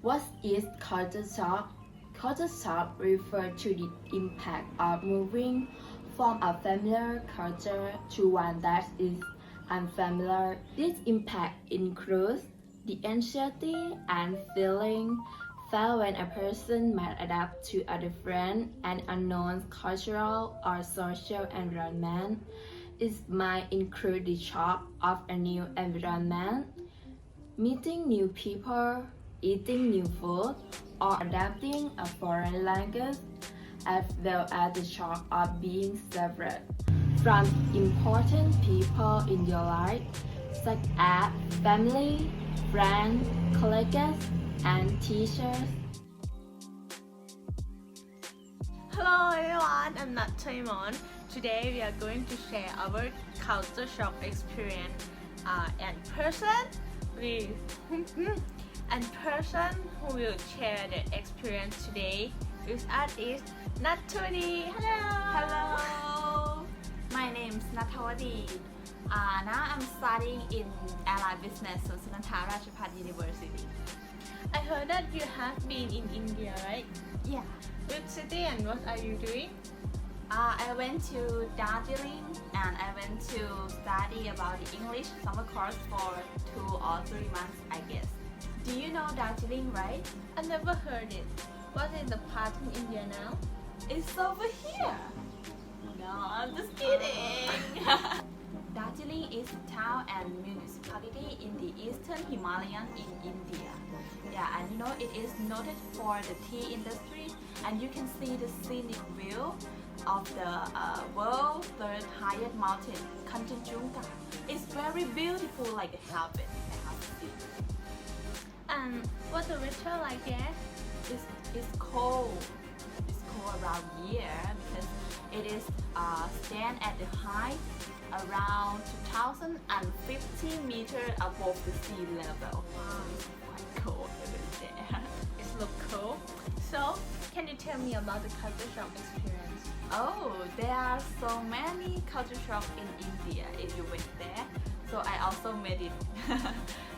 What is culture shock? Culture shock refers to the impact of moving from a familiar culture to one that is unfamiliar. This impact includes the anxiety and feeling felt when a person might adapt to a different and unknown cultural or social environment. It might include the shock of a new environment, meeting new people, eating new food, or adapting a foreign language, as well as the shock of being separate from important people in your life, such as family, friends, colleagues, and teachers. Hello everyone, I'm Nat Taimon. Today we are going to share our culture shock experience and person with and person who will share the experience today with us is Naturi. Hello. Hello, my name is Natawadi. Now I'm studying in Airline Business at Sunanta Ratchapat University. I heard that you have been in India, right? Yeah, Which city and what are you doing? I went to Darjeeling and I went to study about the English summer course for 2 or 3 months, I guess. Do you know Darjeeling, right? I never heard it. What is the part in India now? It's over here. No, I'm just kidding. Darjeeling is a town and municipality in the eastern Himalayan in India. Yeah, and you know it is noted for the tea industry, and you can see the scenic view of the world's third highest mountain, Kanchenjunga. It's very beautiful, like a heaven. I have to say. And what's the weather like there? It's cold. It's cold around here because it is stand at the height around 2050 meters above the sea level. It's quite cold over there. It looks cool. So, can you tell me about the culture shock experience? Oh, there are so many culture shock in India if you went there. So I also made it.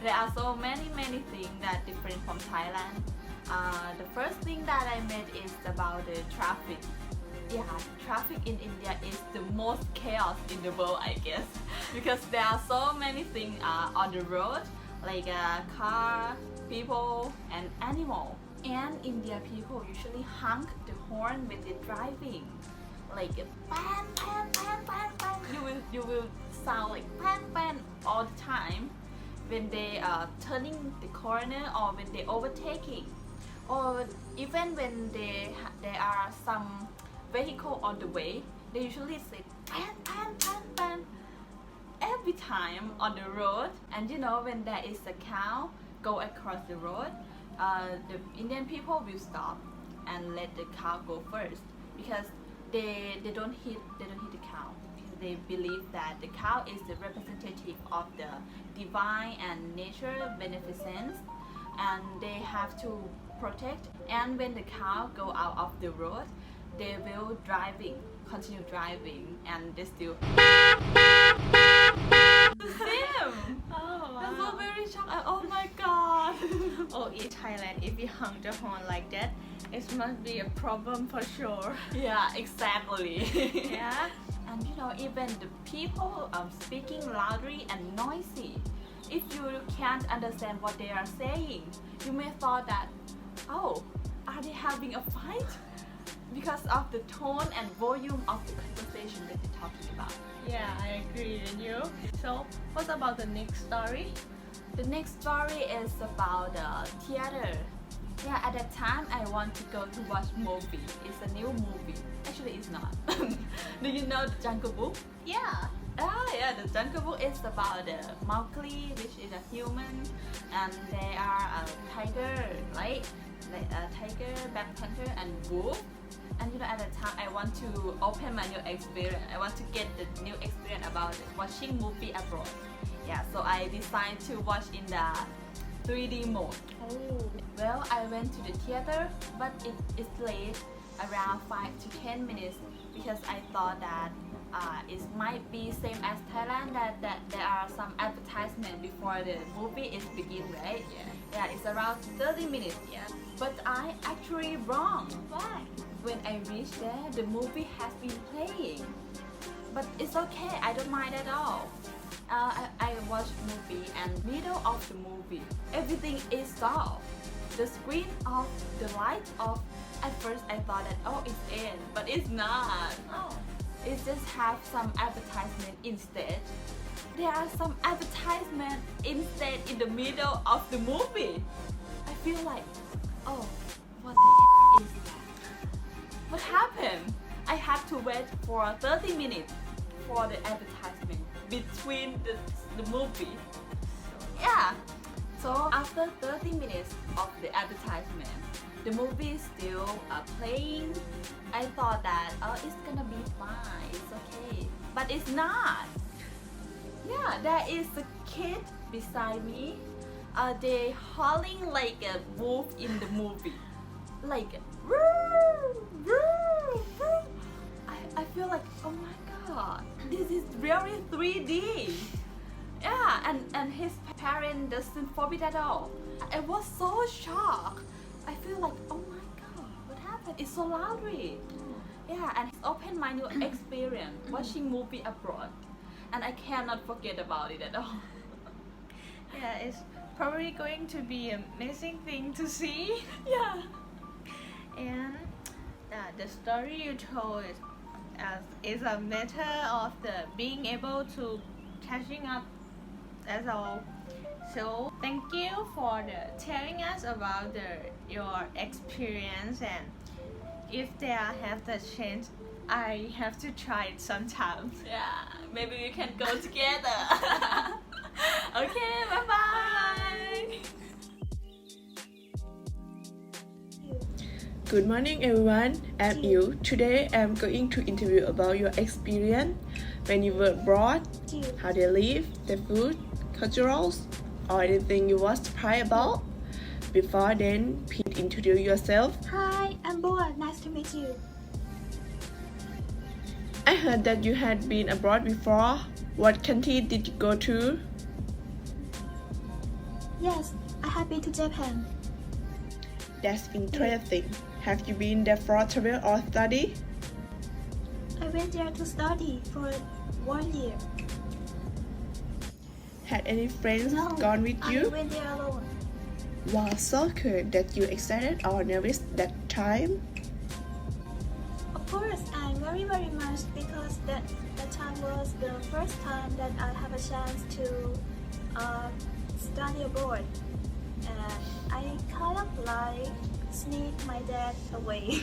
There are so many things that different from Thailand. The first thing that I made is about the traffic. Yeah, traffic in India is the most chaos in the world, I guess, because there are so many things on the road, like car, people, and animal. And India people usually honk the horn when they're driving, like pan pan pan pan pan. You will sound like pan pan all the time when they are turning the corner or when they overtaking, or even when there are some vehicle on the way. They usually say pan pan pan pan every time on the road. And you know when there is a cow go across the road, the Indian people will stop and let the cow go first because they don't hit the cow, because they believe that the cow is the representative of the divine and nature beneficence, and they have to protect. And when the cow go out of the road, they will continue driving, and they still the same. Oh, That's so very shocked. Oh my god. Oh, in Thailand, if you honk the horn like that, it must be a problem for sure. Yeah, exactly. Yeah. And you know, even the people speaking loudly and noisy. If you can't understand what they are saying, you may thought that, oh, are they having a fight? Because of the tone and volume of the conversation that they're talking about. Yeah, I agree with you. So, what about the next story? The next story is about the theater. Yeah, at that time I want to go to watch movie. It's a new movie. Actually, it's not. Do you know the Jungle Book? Yeah. Yeah, the Jungle Book is about the Mowgli, which is a human, and they are a tiger, right? Like a tiger, black panther, and wolf. And you know, at that time I want to open my new experience. I want to get the new experience about watching movie abroad. Yeah, so I decided to watch in the 3D mode. Oh. Well, I went to the theater, but it is late around 5 to 10 minutes because I thought that it might be same as Thailand that there are some advertisement before the movie is begin, right? Yeah, it's around 30 minutes. Yeah. But I actually wrong. Why? When I reached there, the movie has been playing. But it's okay, I don't mind at all. I watched movie and middle of the movie, everything is off. The screen off, the light off. At first I thought that it's in, but it's not. Oh. It just have some advertisement instead. There are some advertisement instead in the middle of the movie. I feel like, what the is that? What happened? I have to wait for 30 minutes for the advertisement between the movie. Yeah. So after 30 minutes of the advertisement, the movie is still playing. I thought that it's gonna be fine, it's okay, but it's not. Yeah, there is a kid beside me. They howling like a wolf in the movie, like "Roo, roo, roo." I feel like, oh my god, this is really 3D. Yeah, and his parent doesn't forbid at all. I was so shocked. I feel like, oh my god, what happened? It's so loudly. Yeah, and it's opened my new experience watching movie abroad, and I cannot forget about it at all. Yeah, it's probably going to be an amazing thing to see. Yeah. And the story you told is a matter of the being able to catching up as all. So thank you for telling us about your experience, and if they have the chance, I have to try it sometime. Yeah, maybe we can go together. Okay, bye bye. Good morning everyone, I'm Yu. Today I'm going to interview about your experience when you were abroad, how they live, their food, culturals, or anything you was surprised about. Before then, please introduce yourself. Hi, I'm Boa. Nice to meet you. I heard that you had been abroad before. What country did you go to? Yes, I have been to Japan. That's interesting. Have you been there for travel or study? I went there to study for 1 year. Had any friends No, gone with I you? went there alone. Was so cool that you excited or nervous that time? Of course, I'm very much because that time was the first time that I have a chance to study abroad, and I kind of like sneak my dad away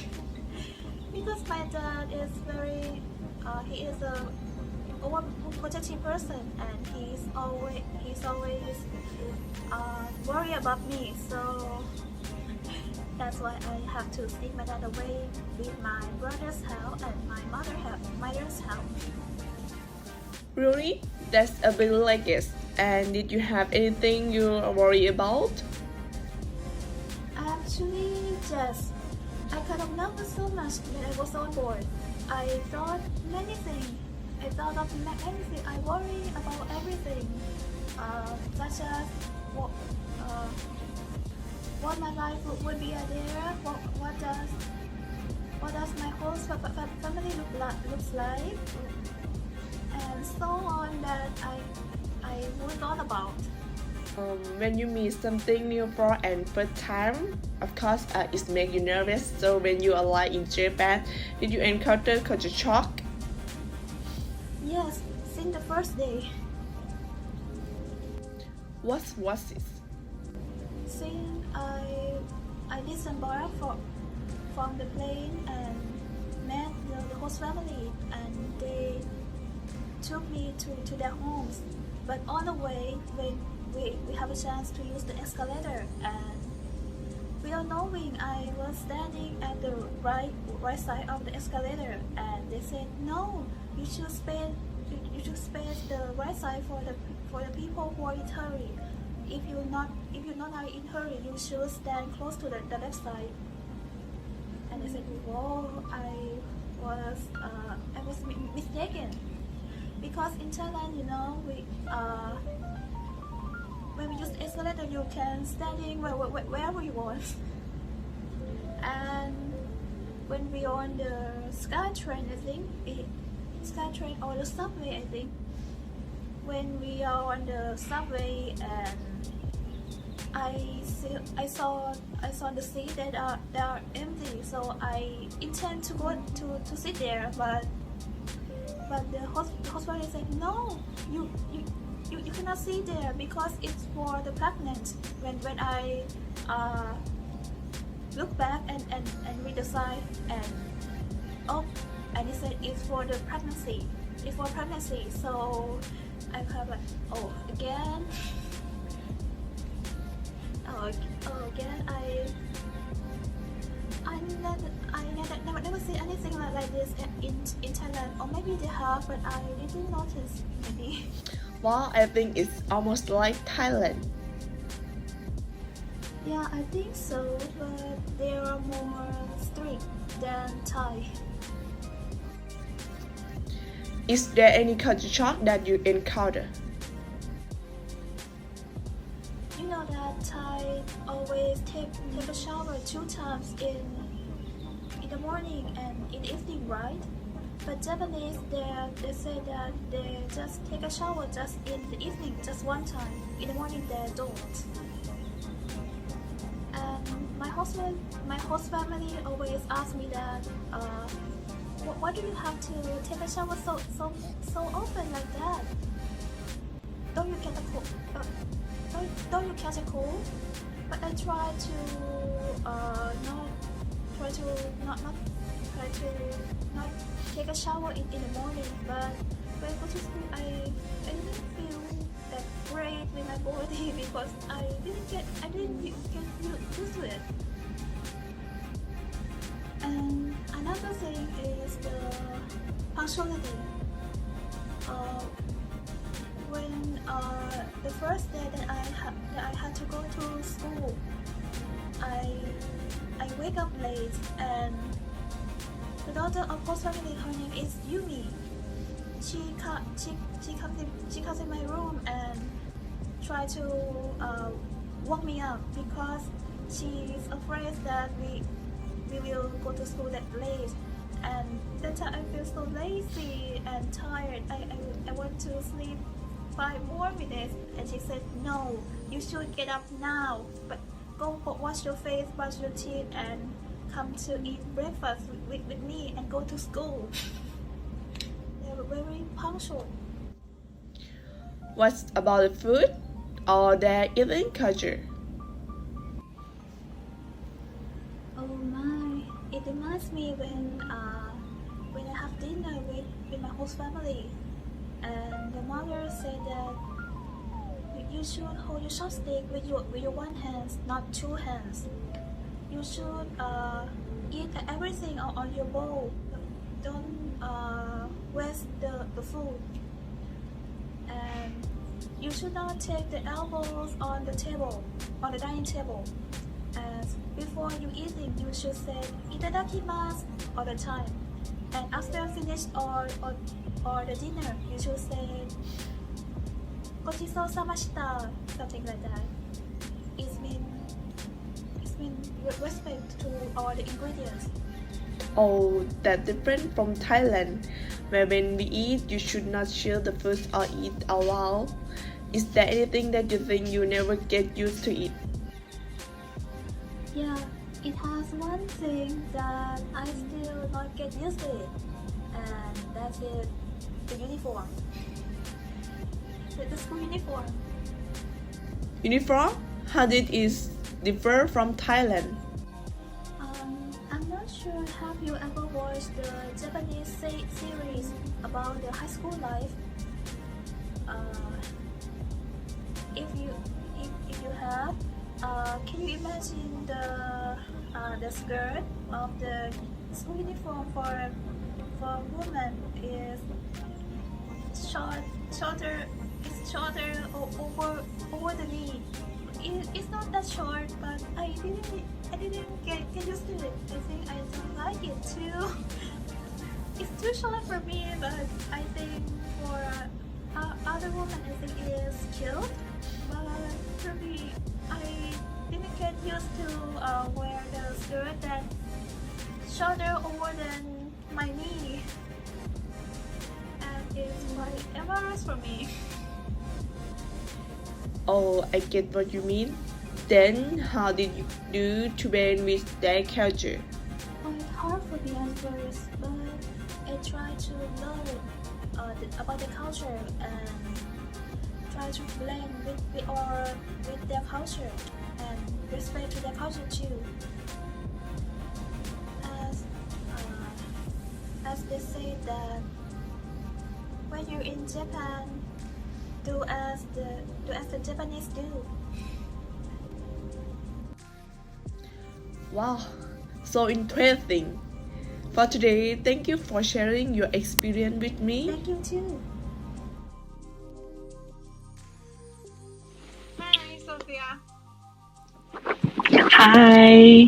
because my dad is very he is a overprotective person, and he's always worried about me, so that's why I have to sneak my dad away with my brother's help and my mother's help. Really? That's a big luggage. And did you have anything you are worried about? Actually, yes. I kind of nervous so much when I was on board. I thought many things. I thought of anything. I worry about everything, such as what my life would be there. What does my whole family looks like, and so on that I would thought about. When you meet something new for and first time, of course, it makes you nervous. So when you arrive in Japan, did you encounter culture shock? Yes, since the first day. What was it? Since I disembarked from the plane and met the host family, and they took me to their homes. But on the way, we have a chance to use the escalator, and without knowing, I was standing at the right side of the escalator, and they said, "No, you should space the right side for the people who are in hurry. If you're not in hurry, you should stand close to the left side." And I said, "Whoa, I was mistaken, because in Thailand, you know, when we use escalator, you can standing wherever you want. And when we on the SkyTrain, I think SkyTrain or the subway, I think when we are on the subway and I saw the seat that are empty, so I intend to go to sit there, but the hospital said no, you cannot sit there because it's for the pregnant. When I look back and read the sign and it said it's for the pregnancy. It's for pregnancy. So I kind of like, oh, again. Again, I never see anything like this in Thailand, or maybe they have, but I didn't notice. Maybe. Well, I think it's almost like Thailand. Yeah, I think so, but they are more strict than Thai. Is there any culture shock that you encounter? You know that Thai always take a shower 2 times in the morning and in the evening, right? But Japanese, they say that they just take a shower just in the evening, just 1 time. In the morning, they don't. And my host family always ask me that, why do you have to take a shower so often like that? Don't you get a cold? Don't you catch a cold? But I try to not take a shower in the morning. But when I go to school, I didn't feel that great with my body because I didn't get used to it. And another thing is the punctuality. When the first day that I had to go to school, I wake up late, and the daughter of host family, her name is Yumi. She comes in my room and try to wake me up because she's afraid that we will go to school that late. And that time I feel so lazy and tired. I want to sleep 5 more minutes, and she said, no, you should get up now, but go wash your face, brush your teeth, and come to eat breakfast with me and go to school. They were very punctual. What about the food or their eating culture? Oh my, it reminds me when I have dinner with my host family, and the mother said that you should hold your chopstick with your 1 hand, not 2 hands. You should eat everything on your bowl. Don't waste the food. And you should not take the elbows on the table, on the dining table. And before you eating, you should say "itadakimasu" all the time. And after finish or the dinner, you should say "gochiso samashita," something like that. It means respect to all the ingredients. Oh, that's different from Thailand, where when we eat, you should not share the food or eat out loud. Is there anything that you think you never get used to eat? Yeah, it has one thing that I still not get used to it, and that's it, the uniform. The school uniform. Uniform? How did it differ from Thailand? I'm not sure, have you ever watched the Japanese series about the high school life? If you have, can you imagine the skirt of the school uniform for women is shorter over the knee. It's not that short, but I didn't get used to it. I think I don't like it too. it's too short for me, but I think for other women, I think it is cute. But for me, I didn't get used to wear the skirt that shorter over than my knee, and it's quite embarrassing for me. Oh, I get what you mean. Then, how did you do to blend with their culture? Quite hard for me at first, but I try to learn about the culture and try to blend with their culture and respect to their culture too. As as they say that when you're in Japan, do as the Japanese do. Wow, so interesting. For today, thank you for sharing your experience with me. Thank you too. Hi, Sophia. Hi.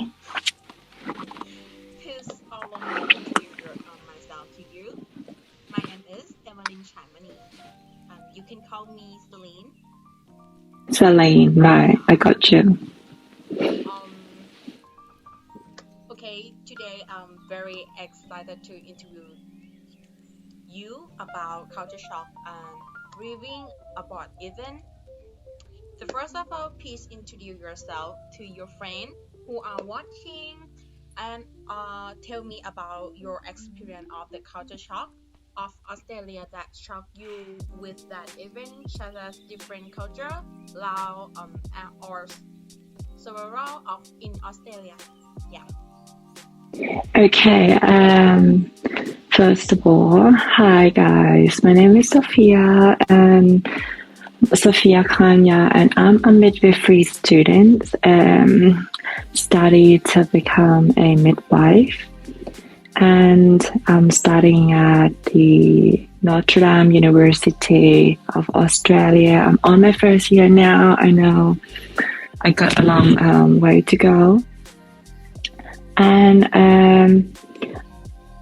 Please allow me to introduce myself to you. My name is Evelyn Chaimani. You can call me Celine. Celine, right, I got you. Okay, today I'm very excited to interview you about culture shock and grieving about event. So first of all, please introduce yourself to your friend who are watching and tell me about your experience of the culture shock of Australia that shocked you with that event, such as different culture, Lao, or several of in Australia. Yeah. Okay, first of all, hi guys, my name is Sophia and Sophia Kanya, and I'm a midwifery student, study to become a midwife, and I'm studying at the Notre Dame University of Australia. I'm on my first year now. I know I got a long way to go. And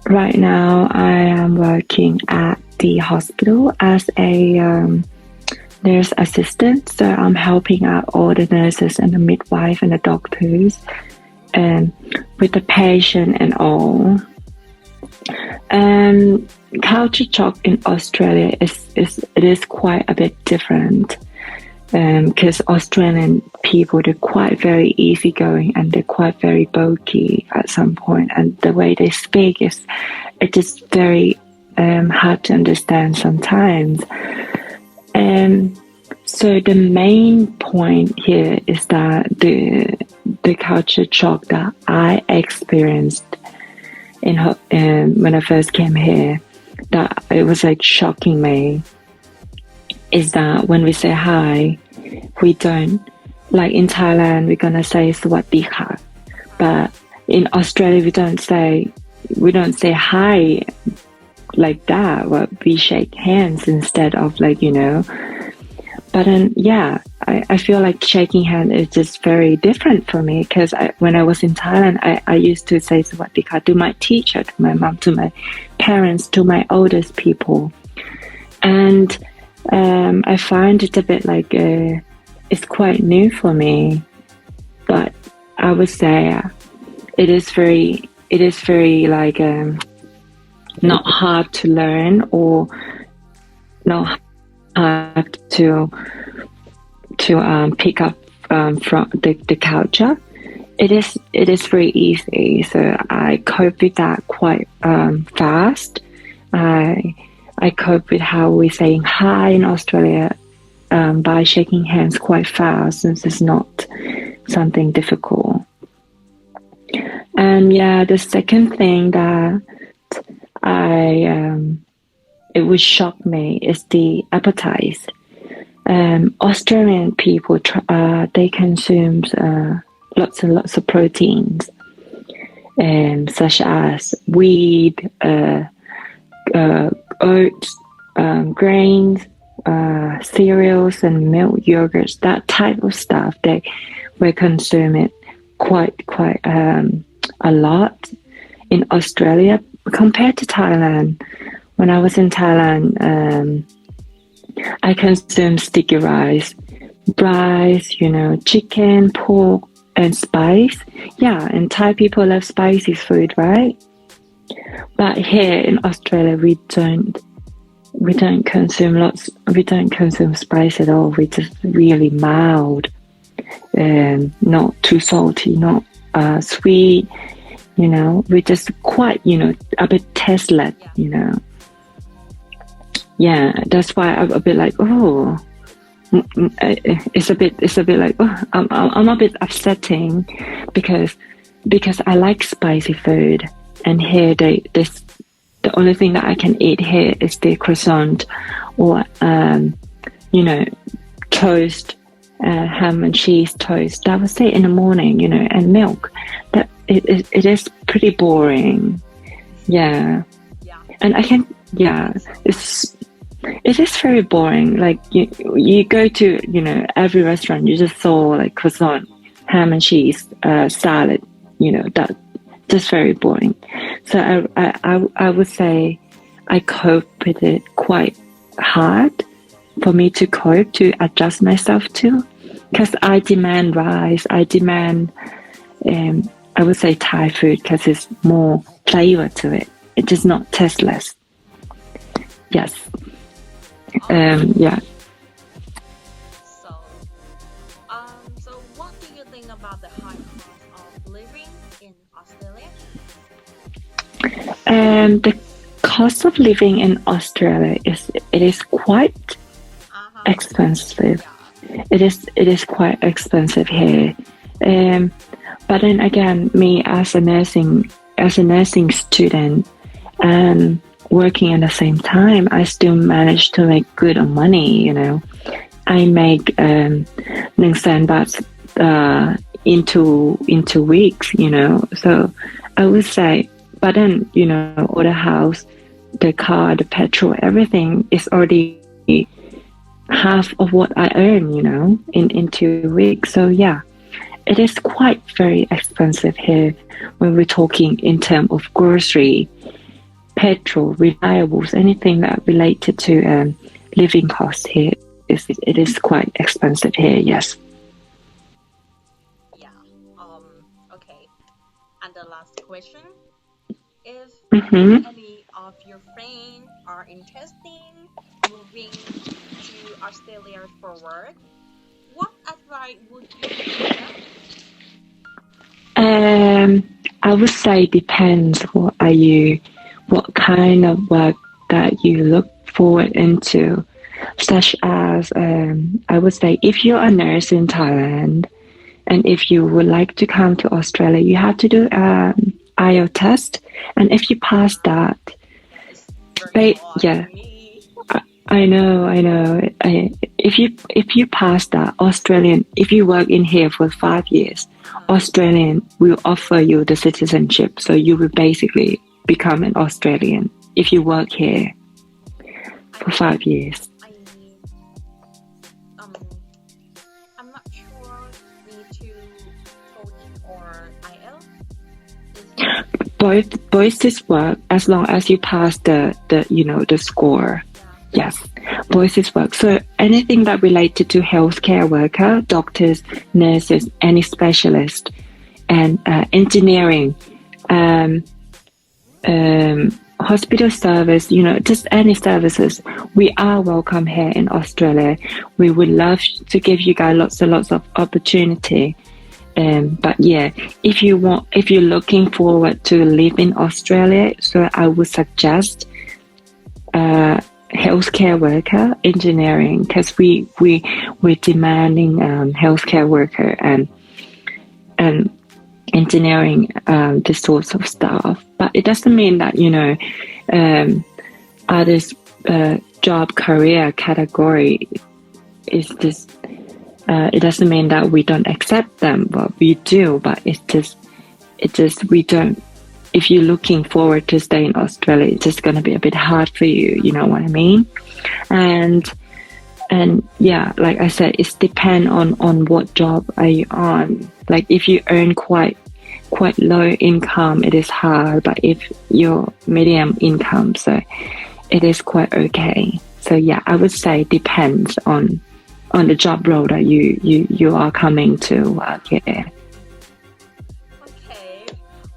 right now I am working at the hospital as a nurse assistant. So I'm helping out all the nurses and the midwife and the doctors with the patient and all. Culture shock in Australia is quite a bit different. Because Australian people, they're quite very easygoing and they're quite very bulky at some point, and the way they speak it's just very hard to understand sometimes. So the main point here is that the culture shock that I experienced when I first came here, that it was like shocking me, is that when we say hi, we don't, like in Thailand, we're gonna say "Sawasdee ka," but in Australia we don't say hi like that. But we shake hands instead of But then, yeah, I feel like shaking hands is just very different for me, because when I was in Thailand, I used to say "Sawasdee ka" to my teacher, to my mom, to my parents, to my oldest people, and I find it a bit it's quite new for me, but I would say it is very not hard to learn or not hard to pick up from the culture. It is very easy, so I cope with that quite fast. I cope with how we're saying hi in Australia by shaking hands quite fast, since it's not something difficult. And yeah, the second thing that it would shock me is the appetite. Australian people they consume lots and lots of proteins, such as wheat, oats, grains, cereals and milk, yogurts, that type of stuff. We consume it quite a lot in Australia, compared to Thailand, when I was in Thailand, I consumed sticky rice, chicken, pork, and spice. Yeah, and Thai people love spicy food, right? But here in Australia, we don't consume spice at all. We just really mild, not too salty, not sweet. We just quite, a bit tasteless. Yeah, that's why I'm a bit like, oh, it's a bit like, oh, I'm a bit upsetting because I like spicy food, and here the only thing that I can eat here is the croissant or toast, ham and cheese toast. That was it in the morning, and milk. That it is pretty boring. Yeah, and it is very boring. Like you go to every restaurant, you just saw like croissant, ham and cheese, salad. That just very boring. So I would say I cope with it quite hard for me to cope, to adjust myself to, because I demand rice. I demand I would say Thai food because it's more flavor to it. It is not tasteless. Yes. Yeah. So what do you think about the high cost of living in Australia? The cost of living in Australia is quite expensive. It is quite expensive here. But then again, me as a nursing student and working at the same time, I still manage to make good money. I make 100,000 baht into weeks. So I would say, but then all the house, the car, the petrol, everything is already half of what I earn. In 2 weeks. So yeah. It is quite very expensive here when we're talking in terms of grocery, petrol, reliables, anything that related to living costs here. It is quite expensive here, yes. Yeah. Okay. And the last question. If any of your friends are interested in moving to Australia for work, what advice would you give them? I would say depends. What kind of work that you look forward into, such as I would say if you're a nurse in Thailand and if you would like to come to Australia, you have to do IELTS test, and if you pass that, yeah. I know. If you pass that, if you work in here for 5 years, Australian will offer you the citizenship. So you will basically become an Australian if you work here for 5 years. I'm not sure need to TOEIC or IELTS. Both this work as long as you pass the score. Yes, voices work. So anything that related to healthcare worker, doctors, nurses, any specialist, and engineering, hospital service, just any services, we are welcome here in Australia. We would love to give you guys lots and lots of opportunity. But yeah, if you're looking forward to live in Australia, so I would suggest healthcare worker, engineering, because we're demanding healthcare worker and engineering, this sorts of stuff. But it doesn't mean that others job career category is just it doesn't mean that we don't accept them, but we do. But it's just we don't. If you're looking forward to stay in Australia, it's just going to be a bit hard for you. You know what I mean? And yeah, like I said, it's depend on what job are you on. Like if you earn quite quite low income, it is hard. But if you're medium income, so it is quite okay. So yeah, I would say depends on the job role that you are coming to work. Yeah. Okay.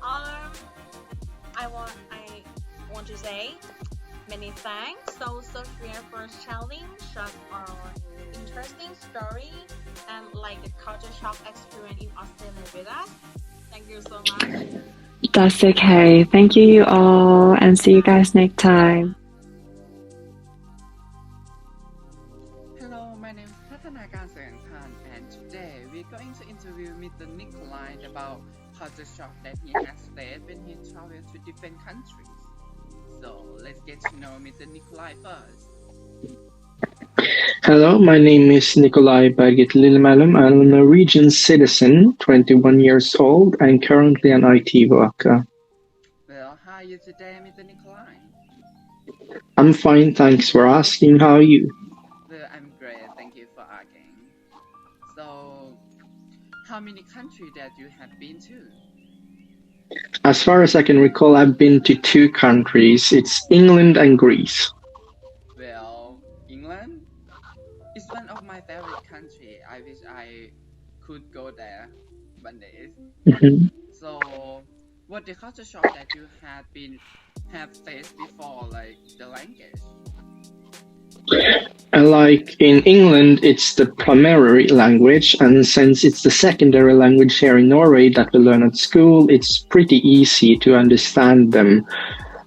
I want to say many thanks, so Sophia, for sharing such interesting story and like the culture shock experience in Australia with us. Thank you so much. That's okay. Thank you all, and see you guys next time. Hello, my name is Patanakan Sayantan, and today we're going to interview Mr. Nikolai about culture shock that he has faced when he traveled to different countries. So let's get to know Mr. Nikolai first. Hello, my name is Nikolai Bergit Lillemalm. I'm a Norwegian citizen, 21 years old, and currently an IT worker. Well, how are you today, Mr. Nikolai? I'm fine, thanks for asking. How are you? Well, I'm great, thank you for asking. So, how many countries that you have been to? As far as I can recall, I've been to 2 countries. It's England and Greece. Well, England is one of my favorite country. I wish I could go there one day. Mhm. So, what the culture shock that you have faced before, like the language? Like in England, it's the primary language, and since it's the secondary language here in Norway that we learn at school, it's pretty easy to understand them,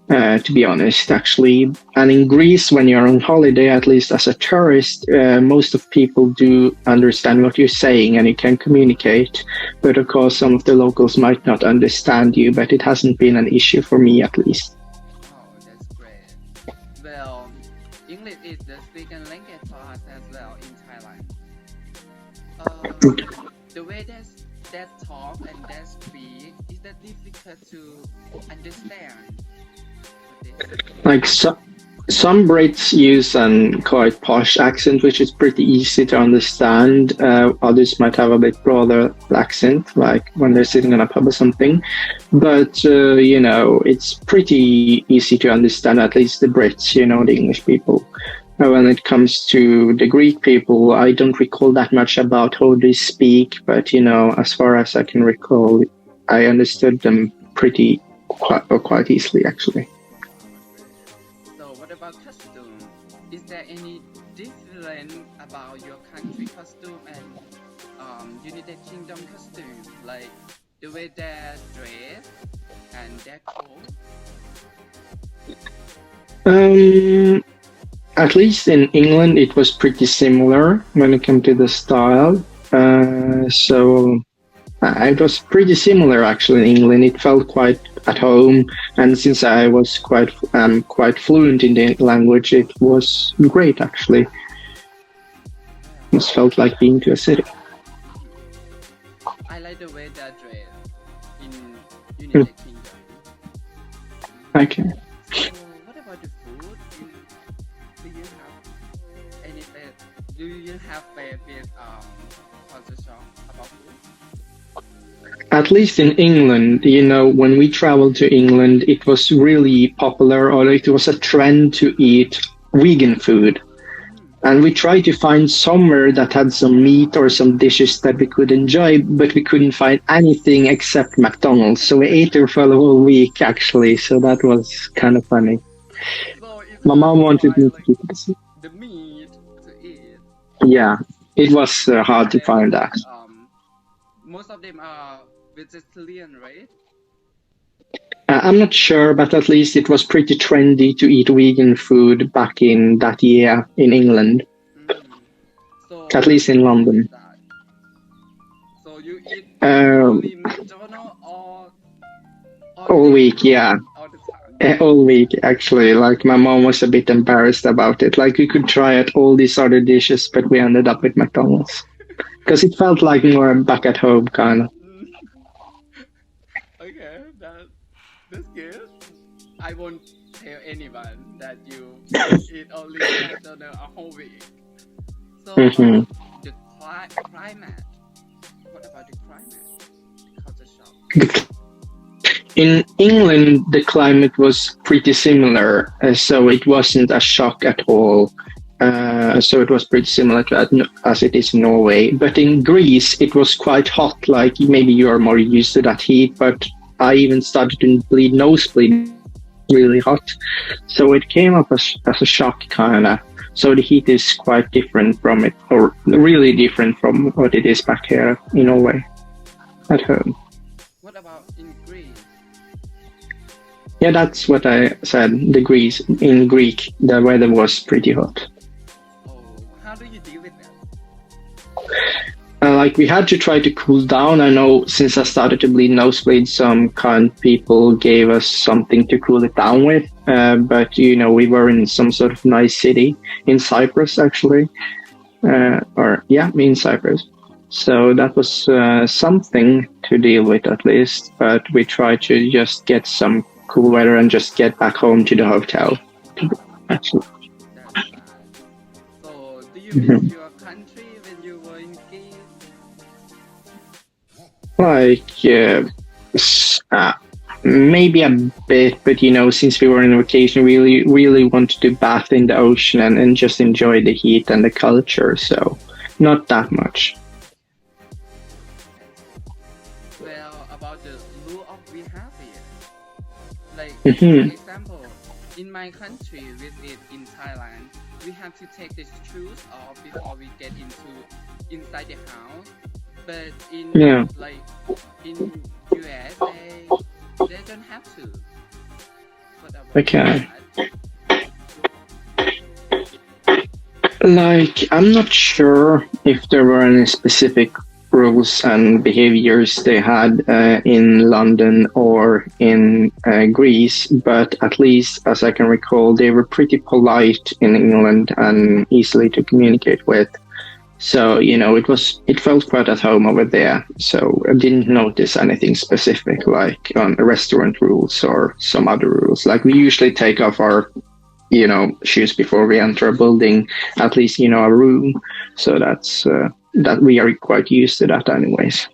to be honest, actually. And in Greece, when you're on holiday, at least as a tourist, most of people do understand what you're saying and you can communicate. But of course, some of the locals might not understand you, but it hasn't been an issue for me at least. Oh, that's great. Well, English is the spoken language for us as well in Thailand. The way that talk and that speak, is that difficult to understand? Like some Brits use an quite posh accent, which is pretty easy to understand. Others might have a bit broader accent, like when they're sitting in a pub or something. But it's pretty easy to understand, at least the Brits, the English people. When it comes to the Greek people, I don't recall that much about how they speak, but as far as I can recall, I understood them quite easily, actually. So what about costume? Is there any difference about your country costume and United Kingdom costume? Like the way they dress and their clothes? At least in England, it was pretty similar when it came to the style. So it was pretty similar actually in England. It felt quite at home, and since I was quite fluent in the language, it was great actually. It just felt like being to a city. I like the way they dress in United Kingdom. Okay. So what about the food? Do you have favorite culture shock about food? At least in England, when we traveled to England, it was really popular, or it was a trend to eat vegan food. And we tried to find somewhere that had some meat or some dishes that we could enjoy, but we couldn't find anything except McDonald's. So we ate there for the whole week, actually. So that was kind of funny. So My mom wanted me to keep it. the meat to eat. Yeah, it was hard to find that. Most of them are vegetarian, right? I'm not sure, but at least it was pretty trendy to eat vegan food back in that year in England, So at least in London. So you eat Um, only McDonald's or all week, yeah. all the time? All week, actually. Like, my mom was a bit embarrassed about it. Like, we could try out all these other dishes, but we ended up with McDonald's. Because it felt like more back at home, kind of. Okay, that's good. I won't tell anyone that you eat only McDonald's a whole week. So Mhm. the climate. What about the climate? The culture shock. in England, the climate was pretty similar, so it wasn't a shock at all. So it was pretty similar to as it is in Norway. But in Greece, it was quite hot. Like maybe you are more used to that heat, but I even started to bleed nosebleed really hot. So it came up as a shock, kind of. So the heat is quite different from it, or really different from what it is back here in Norway at home. What about in Greece? Yeah, that's what I said. In Greek, the weather was pretty hot. Oh, how do you deal with that? Like we had to try to cool down. I know since I started to bleed nosebleed, some kind people gave us something to cool it down with. But we were in some sort of nice city in Cyprus, actually. In Cyprus. So that was something to deal with at least. But we tried to just get some cool weather and just get back home to the hotel. Actually. That's nice. So, do you miss your country when you were in Greece? Maybe a bit, but since we were on vacation, we really wanted to bath in the ocean and just enjoy the heat and the culture, so not that much. Well, about the rule of behavior. Like, Mhm. for example, in my country, in Thailand, we have to take the shoes off before we get inside the house. But in Yeah. in US, they don't have to. What about Okay. that? I'm not sure if there were any specific rules and behaviors they had in London or in Greece, but at least as I can recall, they were pretty polite in England and easily to communicate with. So, it felt quite at home over there. So I didn't notice anything specific like on restaurant rules or some other rules. Like we usually take off our shoes before we enter a building, at least, a room. So that's, that we are quite used to that anyways.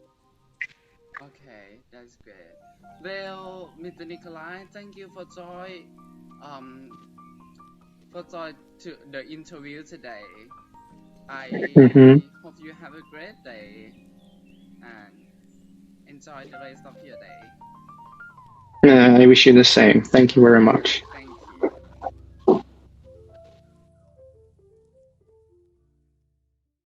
Okay, that's great. Well, Mr. Nikolai, thank you for joy to the interview today. I Mhm. hope you have a great day and enjoy the rest of your day. I wish you the same. Thank you very much.